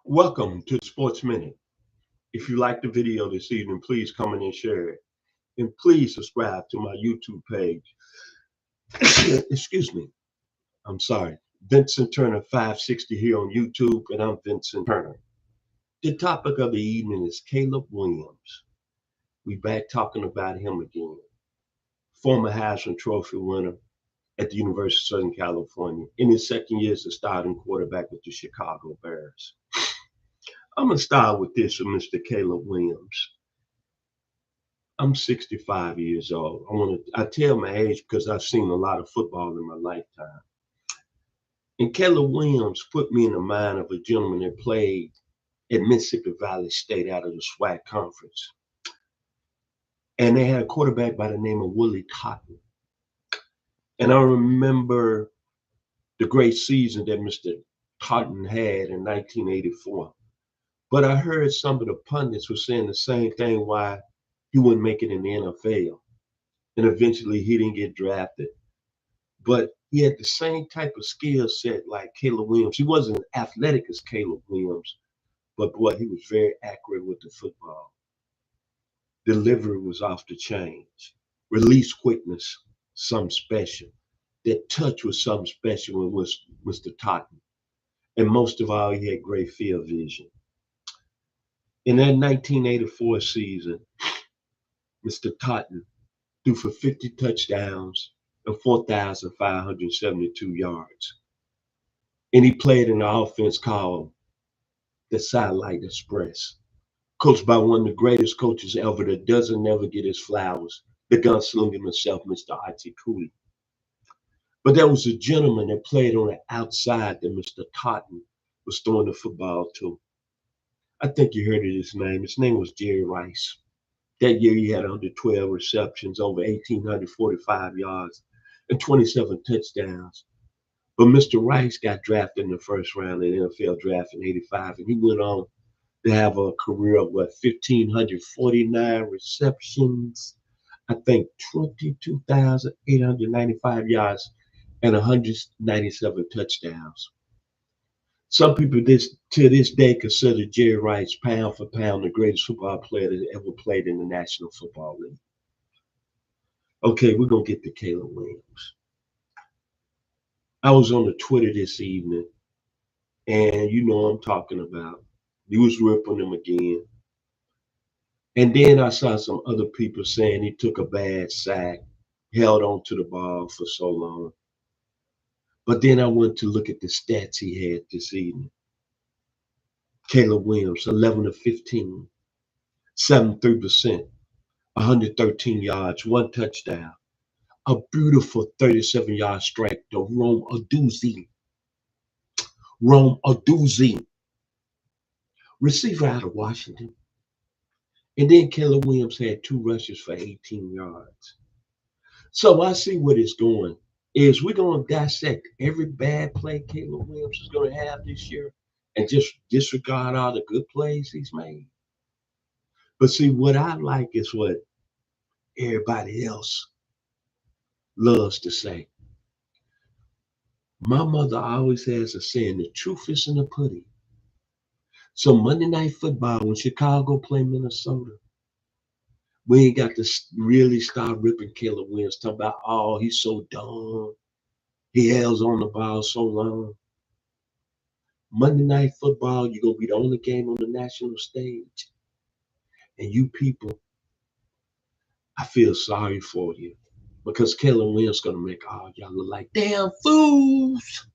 Welcome to Sports Minute. If you like the video this evening, please comment and share it. And please subscribe to my YouTube page. Excuse me. I'm sorry. Vincent Turner 560 here on YouTube, and I'm Vincent Turner. The topic of the evening is Caleb Williams. We back talking about him again. Former Heisman Trophy winner at the University of Southern California. In his second year as a starting quarterback with the Chicago Bears. I'm going to start with this with Mr. Caleb Williams. I'm 65 years old. I tell my age because I've seen a lot of football in my lifetime. And Caleb Williams put me in the mind of a gentleman that played at Mississippi Valley State out of the SWAC conference. And they had a quarterback by the name of Willie Cotton. And I remember the great season that Mr. Cotton had in 1984. But I heard some of the pundits were saying the same thing, why he wouldn't make it in the NFL. And eventually he didn't get drafted. But he had the same type of skill set like Caleb Williams. He wasn't as athletic as Caleb Williams, but boy, he was very accurate with the football. Delivery was off the chain. Release quickness, something special. That touch was something special with Mr. Cotton. And most of all, he had great field vision. In that 1984 season, Mr. Cotton threw for 50 touchdowns and 4,572 yards. And he played in an offense called the Satellite Express, coached by one of the greatest coaches ever that doesn't never get his flowers, the gunslinger himself, Mr. Archie Cooley. But there was a gentleman that played on the outside that Mr. Cotton was throwing the football to. I think you heard of his name. His name was Jerry Rice. That year he had 112 receptions, over 1,845 yards, and 27 touchdowns. But Mr. Rice got drafted in the first round in the NFL draft in '85, and he went on to have a career of 1,549 receptions, I think 22,895 yards, and 197 touchdowns. Some people to this day consider Jerry Rice pound for pound the greatest football player that ever played in the National Football League. Okay, we're going to get to Caleb Williams. I was on the Twitter this evening, and you know what I'm talking about. He was ripping him again. And then I saw some other people saying he took a bad sack, held on to the ball for so long. But then I went to look at the stats he had this evening. Caleb Williams, 11 of 15, 73%, 113 yards, one touchdown. A beautiful 37-yard strike to Rome Odunze. Receiver out of Washington. And then Caleb Williams had 2 rushes for 18 yards. So I see what it's going is we're going to dissect every bad play Caleb Williams is going to have this year and just disregard all the good plays he's made. But see, what I like is what everybody else loves to say. My mother always has a saying, the truth is in the pudding. So Monday Night Football, when Chicago play Minnesota, we ain't got to really start ripping Caleb Williams, talking about, oh, he's so dumb. He held on the ball so long. Monday Night Football, you're going to be the only game on the national stage. And you people, I feel sorry for you because Caleb Williams going to make all y'all look like damn fools.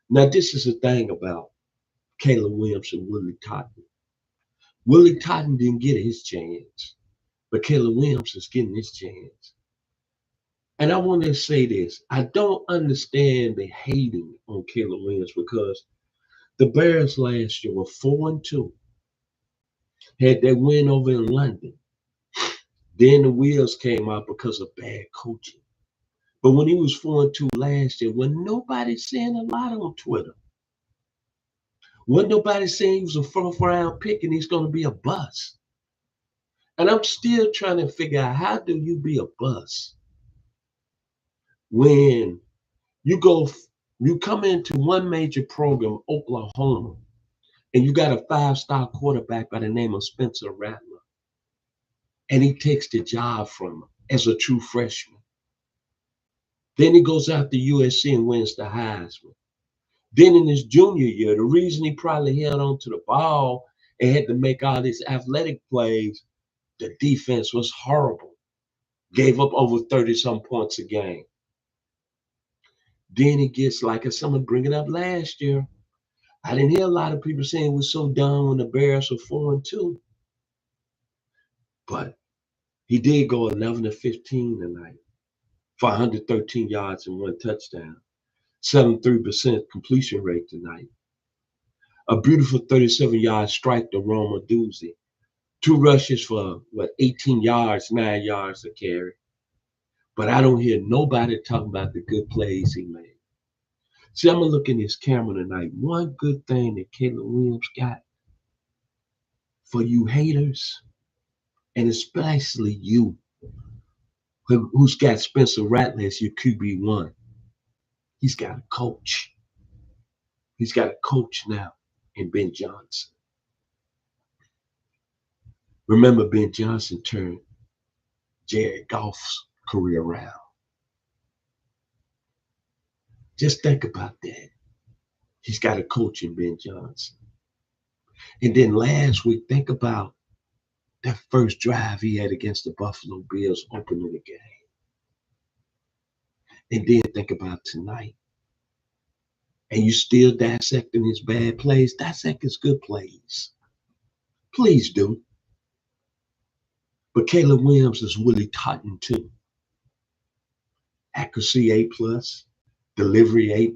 Now, this is the thing about Caleb Williams and Willie Cotton. Willie Cotton didn't get his chance, but Caleb Williams is getting his chance. And I want to say this. I don't understand the hating on Caleb Williams because the Bears last year were 4-2. Had that win over in London. Then the wheels came out because of bad coaching. But when he was 4-2 last year, wasn't nobody saying a lot on Twitter. Wasn't nobody saying he was a 4th-round pick and he's going to be a bust. And I'm still trying to figure out, how do you be a bust when you come into one major program, Oklahoma, And you got a 5-star quarterback by the name of Spencer Rattler. And he takes the job from him as a true freshman. Then he goes out to USC and wins the Heisman. Then in his junior year, the reason he probably held on to the ball and had to make all these athletic plays, the defense was horrible. Gave up over 30-some points a game. Then he gets, like someone bringing up last year, I didn't hear a lot of people saying it was so dumb when the Bears were 4-2. But he did go 11-15 tonight for 113 yards and 1 touchdown. 73% completion rate tonight. A beautiful 37-yard strike to Roma Doozy. 2 rushes for 18 yards, 9 yards a carry. But I don't hear nobody talking about the good plays he made. See, I'm gonna look in this camera tonight. One good thing that Caleb Williams got for you haters, and especially you, who's got Spencer Rattler as your QB1. He's got a coach. He's got a coach now in Ben Johnson. Remember, Ben Johnson turned Jared Goff's career around. Just think about that. He's got a coach in Ben Johnson. And then last week, think about that first drive he had against the Buffalo Bills opening the game. And then think about tonight. And you still dissecting his bad plays. Dissect his good plays. Please do. But Caleb Williams is Willie Totten too. Accuracy A+, delivery A+,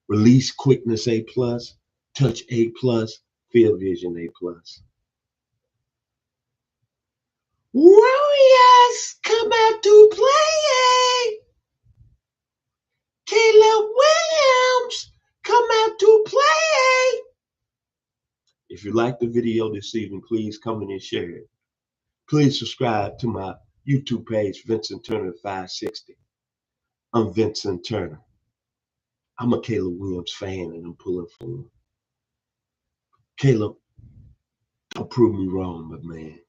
release quickness A+, touch A+, field vision A+. Warriors come out to play. Caleb Williams come out to play. If you like the video this evening, please comment and share it. Please subscribe to my YouTube page, Vincent Turner 560. I'm Vincent Turner. I'm a Caleb Williams fan and I'm pulling for him. Caleb, don't prove me wrong, but man.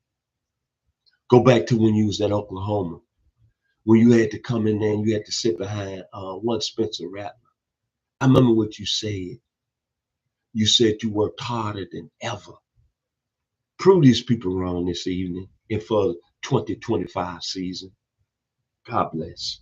Go back to when you was at Oklahoma, when you had to come in there and you had to sit behind one Spencer Rattler. I remember what you said. You said you worked harder than ever. Prove these people wrong this evening and for the 2025 season. God bless.